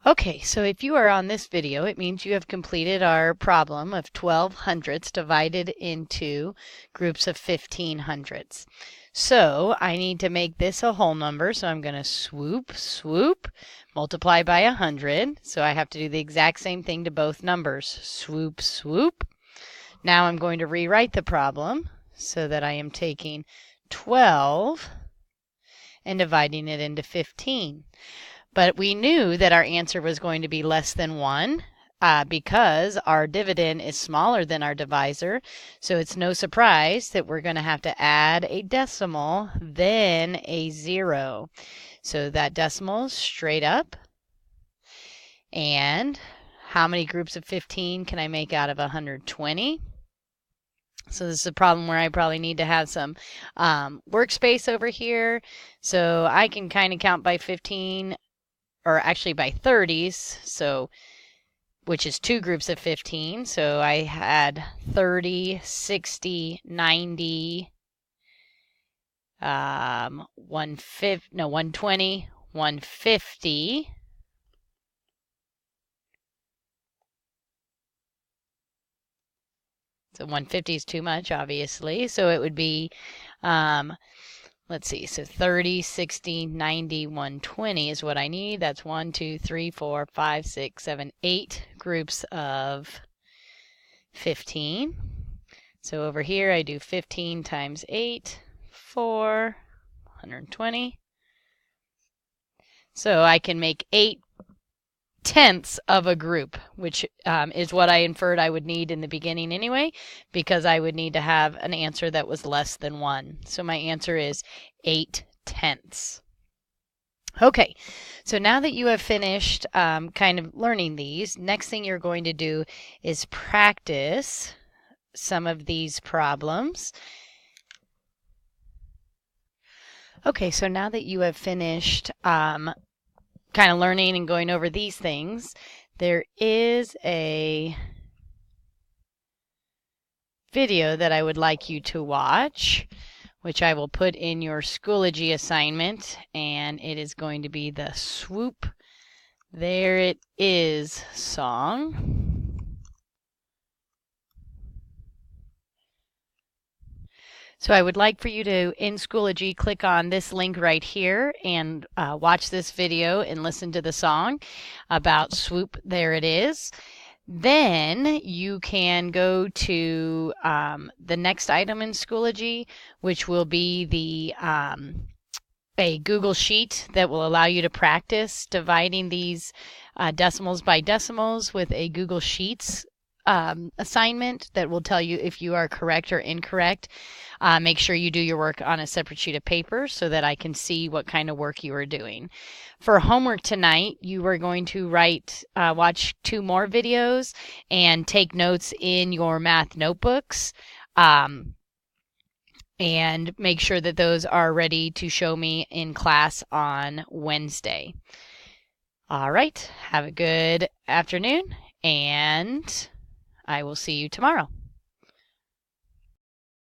Okay, so if you are on this video, it means you have completed our problem of 12 hundredths divided into groups of 15 hundredths. So I need to make this a whole number, so I'm going to swoop, multiply by 100. So I have to do the exact same thing to both numbers. Swoop. Now I'm going to rewrite the problem so that I am taking 12 and dividing it into 15. But we knew that our answer was going to be less than 1 because our dividend is smaller than our divisor. So it's no surprise that we're going to have to add a decimal, then a 0. So that decimal is straight up. And how many groups of 15 can I make out of 120? So this is a problem where I probably need to have some workspace over here. So I can kind of count by 15, or actually by 30s, so which is 2 groups of 15. So I had 30, 60, 90, 120, 150. So 150 is too much, obviously. So it would be, let's see, so 30, 60, 90, 120 is what I need. That's 1, 2, 3, 4, 5, 6, 7, 8 groups of 15. So over here I do 15 times 8, 120. So I can make 8/10ths of a group, which is what I inferred I would need in the beginning anyway, because I would need to have an answer that was less than 1. So my answer is 8/10ths. Okay, so now that you have finished kind of learning these, next thing you're going to do is practice some of these problems. Okay, so now that you have finished kind of learning and going over these things, there is a video that I would like you to watch, which I will put in your Schoology assignment, and it is going to be the Swoop There It Is song. So I would like for you to, in Schoology, click on this link right here and watch this video and listen to the song about Swoop There It Is. Then you can go to the next item in Schoology, which will be the a Google Sheet that will allow you to practice dividing these decimals by decimals with a Google Sheets assignment that will tell you if you are correct or incorrect. Make sure you do your work on a separate sheet of paper so that I can see what kind of work you are doing. For homework tonight, you are going to watch 2 more videos and take notes in your math notebooks. And make sure that those are ready to show me in class on Wednesday. All right, have a good afternoon, and I will see you tomorrow.